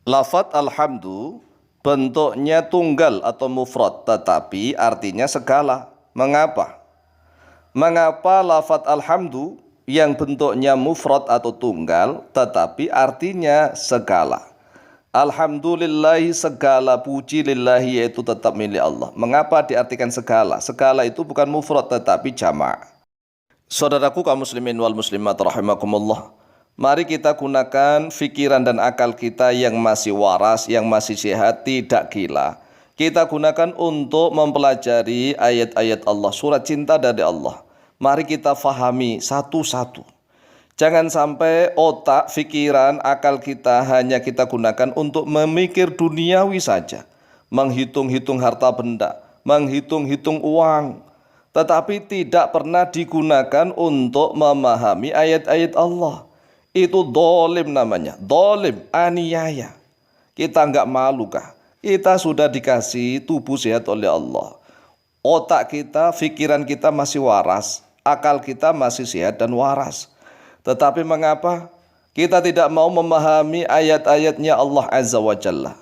Lafat alhamdu bentuknya tunggal atau mufrad, tetapi artinya segala. Mengapa? Mengapa lafat alhamdu yang bentuknya mufrad atau tunggal, tetapi artinya segala? Alhamdulillahi, segala puji lillahi, yaitu tetap milik Allah. Mengapa diartikan segala? Segala itu bukan mufrad tetapi jamak. Saudaraku kaum muslimin wal muslimat rahimakumullah, mari kita gunakan fikiran dan akal kita yang masih waras, yang masih sehat, tidak gila. Kita gunakan untuk mempelajari ayat-ayat Allah, surat cinta dari Allah. Mari kita fahami satu-satu. Jangan sampai otak, fikiran, akal kita hanya kita gunakan untuk memikir duniawi saja, menghitung-hitung harta benda, menghitung-hitung uang, tetapi tidak pernah digunakan untuk memahami ayat-ayat Allah. Itu dolim namanya, dolim, aniaya. Kita enggak malu kah? Kita sudah dikasih tubuh sehat oleh Allah. Otak kita, fikiran kita masih waras, akal kita masih sehat dan waras. Tetapi mengapa kita tidak mau memahami ayat-ayatnya Allah Azza wa Jalla?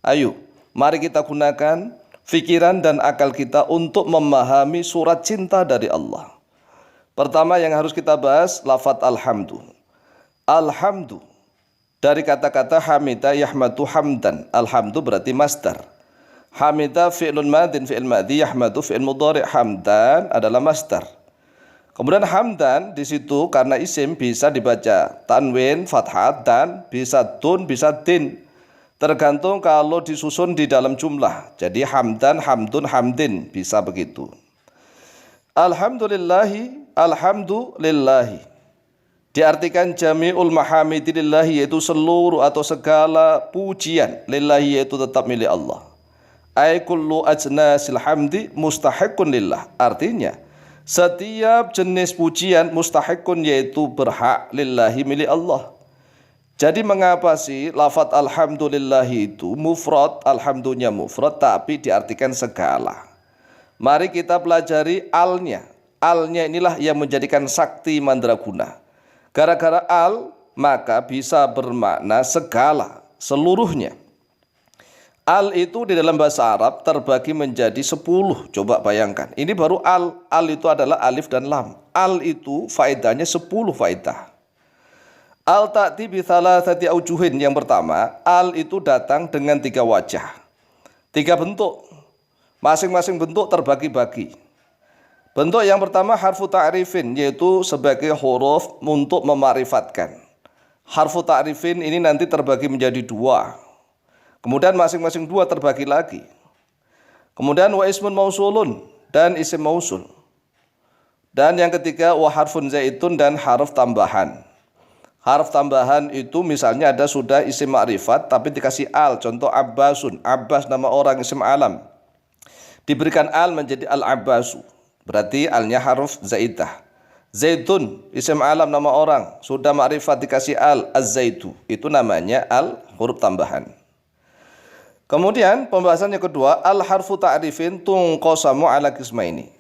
Ayo, mari kita gunakan fikiran dan akal kita untuk memahami surat cinta dari Allah. Pertama yang harus kita bahas, lafaz alhamdu. Alhamdu dari kata-kata hamida yahmadu hamdan. Alhamdu berarti masdar. Hamida fi'lun madin, fi'il madhi, yahmadu fi'il mudhari', hamdan adalah masdar. Kemudian hamdan di situ karena isim bisa dibaca tanwin, fathah, dan bisa tun, bisa tin. Tergantung kalau disusun di dalam jumlah. Jadi hamdan, hamdun, hamdin, bisa begitu. Alhamdulillahi, alhamdulillahi. Diartikan jami'ul mahamidi lillahi, yaitu seluruh atau segala pujian, lillahi yaitu tetap milik Allah. Ay kullu ajnasil hamdi mustahiqun lillah. Artinya setiap jenis pujian mustahiqun, yaitu berhak, lillahi, milik Allah. Jadi mengapa sih lafaz alhamdulillahi itu mufrad, alhamdunya mufrad tapi diartikan segala? Mari kita pelajari alnya. Alnya inilah yang menjadikan sakti mandraguna. Gara-gara al maka bisa bermakna segala, seluruhnya. Al itu di dalam bahasa Arab terbagi menjadi 10. Coba bayangkan. Ini baru al. Al itu adalah alif dan lam. Al itu faedahnya 10 faedah. Al ta'ti bi thalathati aujuhin. Yang pertama, al itu datang dengan 3 wajah. 3 bentuk. Masing-masing bentuk terbagi-bagi. Bentuk yang pertama harfu ta'rifin, yaitu sebagai huruf untuk memarifatkan. Harfu ta'rifin ini nanti terbagi menjadi 2. Kemudian masing-masing 2 terbagi lagi. Kemudian wa ismun mausulun dan isim mausul. Dan yang ketiga wa harfun zaitun dan harf tambahan. Harf tambahan itu misalnya ada sudah isim ma'rifat tapi dikasih al. Contoh Abbasun, Abbas nama orang, isim alam. Diberikan al menjadi al-Abbasu. Berarti alnya harf zaidah. Zaitun, isim alam nama orang. Sudah ma'rifat dikasih al, az-zaitu. Itu namanya al huruf tambahan. Kemudian pembahasan yang kedua, al harfu ta'rifin tunqasamu ala qismaini.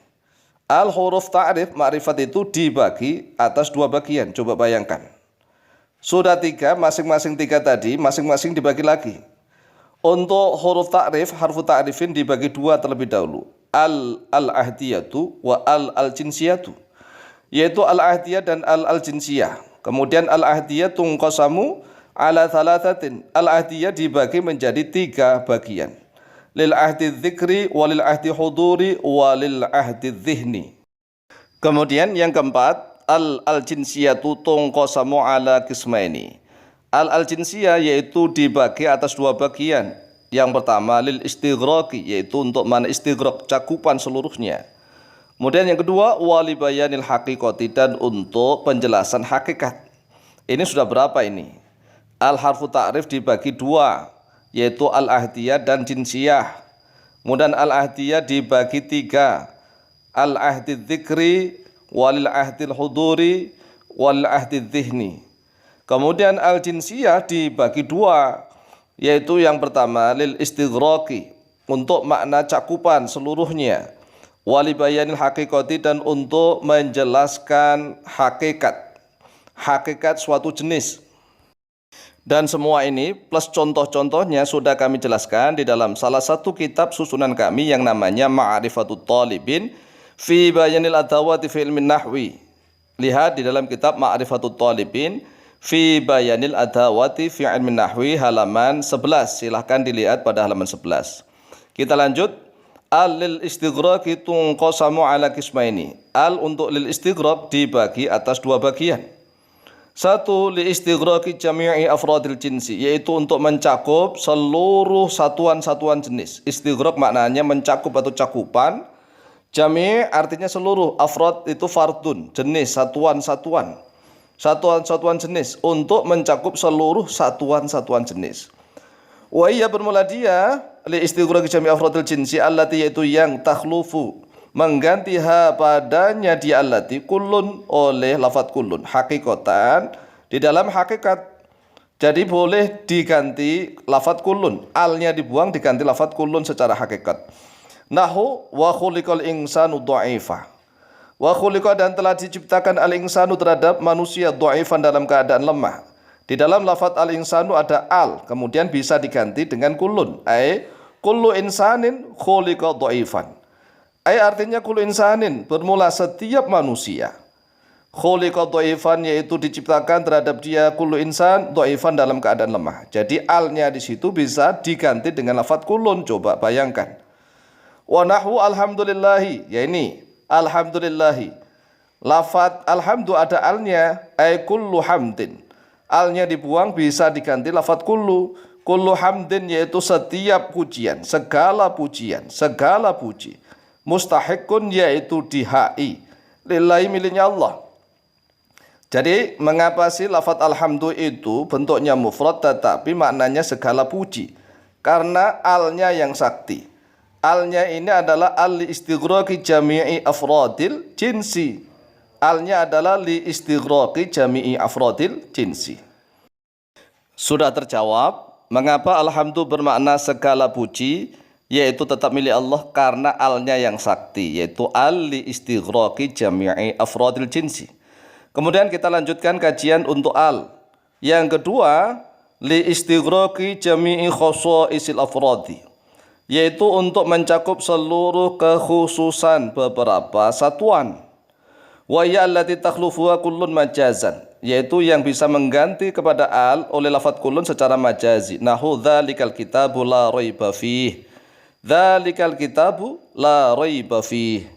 Al huruf ta'rif ma'rifat itu dibagi atas 2 bagian. Coba bayangkan. Sudah 3, masing-masing 3 tadi, masing-masing dibagi lagi. Untuk huruf ta'rif, harfu ta'rifin dibagi 2 terlebih dahulu. Al-ahdiyatu wa al-jinsiyatu. Yaitu al-ahdiyah dan al-jinsiyah. Kemudian al-ahdiyah tunqasamu ala thalathatin. Al-ahdiyah dibagi menjadi 3 bagian. Lil ahdi dzikri walil ahdi huduri walil ahdi dzihni. Kemudian yang keempat, al-jinsiyatu tunqasamu ala qismaini. Al-jinsiyah yaitu dibagi atas 2 bagian. Yang pertama lil istighraqi, yaitu untuk mana istighraq, cakupan seluruhnya. Kemudian yang kedua wali bayanil haqiqati, dan untuk penjelasan hakikat. Ini sudah berapa ini? Al harfu ta'rif dibagi 2, yaitu al-ahdiyah dan jinsiyah. Kemudian al-ahdiyah dibagi 3, al-ahdi dzikri walil ahdil huduri walil ahdi dzihni. Kemudian al-jinsiyah dibagi 2, yaitu yang pertama lil istighraqi, untuk makna cakupan seluruhnya, wali bayanil haqiqati, dan untuk menjelaskan hakikat suatu jenis. Dan semua ini plus contoh-contohnya sudah kami jelaskan di dalam salah satu kitab susunan kami yang namanya Ma'rifatut Talibin fi Bayanil Adawati fi Ilmin Nahwi. Lihat di dalam kitab Ma'rifatut Talibin fi Bayanil Adawati fi Ilmin Nahwi halaman 11. Silahkan dilihat pada halaman 11. Kita lanjut. Al lil istighraqi tunqasamu ala qismaini. Al untuk lil istighraq dibagi atas dua bagian. Satu, li istighraqi jami'i afradil jinsi, yaitu untuk mencakup seluruh satuan-satuan jenis. Istighraq maknanya mencakup atau cakupan. Jami' artinya seluruh, afrad itu fardun, jenis, satuan-satuan. Satuan-satuan jenis untuk mencakup seluruh satuan-satuan jenis. Wa iya bermula dia li istighraqi jami'i afradil jinsi allati, yaitu yang takhlufu menggantiha padanya dia allati kullun oleh lafadz kullun hakikatan di dalam hakikat. Jadi boleh diganti lafadz kullun, alnya dibuang diganti lafadz kullun secara hakikat. Nahu wa khuliqal insanu dha'ifa. Wa khuliqa dan telah diciptakan al insanu terhadap manusia dhaifan dalam keadaan lemah. Di dalam lafadz al insanu ada al, kemudian bisa diganti dengan kullun. Ai kullu insanin khuliqa dhaifan. Artinya kullu insanin bermula setiap manusia. Khuliqa dhaifan yaitu diciptakan terhadap dia kullu insan dhaifan dalam keadaan lemah. Jadi alnya di situ bisa diganti dengan lafadz kullun. Coba bayangkan. Wa nahwu alhamdulillahi, ya ini alhamdulillahi. Lafadz alhamdu ada alnya, ay kullu hamdin. Alnya dibuang bisa diganti lafadz kullu. Kullu hamdin yaitu setiap pujian, segala pujian, segala puji. Mustahiqun yaitu dihai lillahi miliknya Allah. Jadi mengapa sih lafadz alhamdu itu bentuknya mufrad tetapi maknanya segala puji? Karena alnya yang sakti. Alnya ini adalah al li istighraqi jami'i afradil jinsi. Alnya adalah li istighraqi jami'i afradil jinsi. Sudah terjawab mengapa alhamdu bermakna segala puji, yaitu tetap milik Allah karena alnya yang sakti, yaitu al li istighraqi jami'i afradil jinsi. Kemudian kita lanjutkan kajian untuk al. Yang kedua, li istighraqi jami'i khasaisil afradi, yaitu untuk mencakup seluruh kekhususan beberapa satuan. Wa ya allati takhlufuha kullun majazan, yaitu yang bisa mengganti kepada al oleh lafadz kullun secara majazi. Nahu dzalikal kitabu la raiba fihi. Dzalikal kitabu la raiba fihi.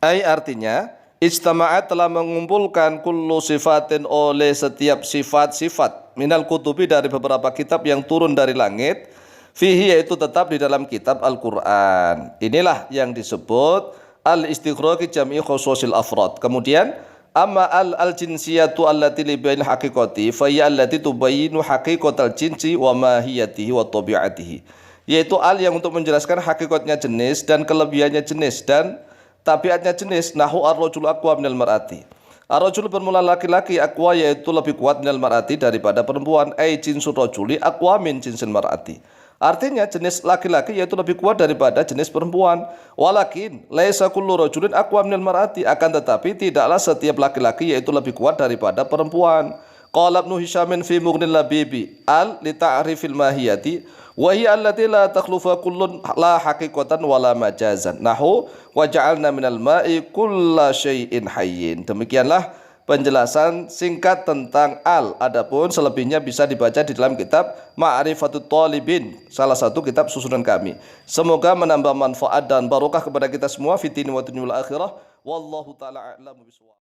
Artinya ijtama'at telah mengumpulkan kullu sifatin oleh setiap sifat-sifat minal kutubi dari beberapa kitab yang turun dari langit, fihi yaitu tetap di dalam kitab Al-Qur'an. Inilah yang disebut al-istighraqi jam'i khususil afrad. Kemudian amma al-jinsiyatu allati li bain haqiqati fa hiya allati tubayyinu haqiqatal jinsi wa mahiyatihi wa tabi'atihi, yaitu al yang untuk menjelaskan hakikatnya jenis dan kelebihannya jenis dan tabiatnya jenis. Nahu ar-rajulu aqwa minal mar'ati. Ar-rajul bermula laki-laki, aqwa yaitu lebih kuat minal mar'ati daripada perempuan. Jinsul rajuli aqwa min jinsil mar'ati. Artinya jenis laki-laki yaitu lebih kuat daripada jenis perempuan. Walakin laisa kullu rajulin aqwa minal mar'ati, akan tetapi tidaklah setiap laki-laki yaitu lebih kuat daripada perempuan. Qala Ibnu Hisyamin fi Mughnil Labibi al li ta'rifil mahiyati wa hiya allati la takhlufa kullun la haqiqatan wala majazan. Nahu wa ja'alna minal ma'i kulla syai'in hayyin. Demikianlah penjelasan singkat tentang al. Adapun selebihnya bisa dibaca di dalam kitab Ma'rifatut Talibin, salah satu kitab susunan kami. Semoga menambah manfaat dan barokah kepada kita semua fid dini wa dunyal akhirah. Wallahu taala a'lamu bishawab.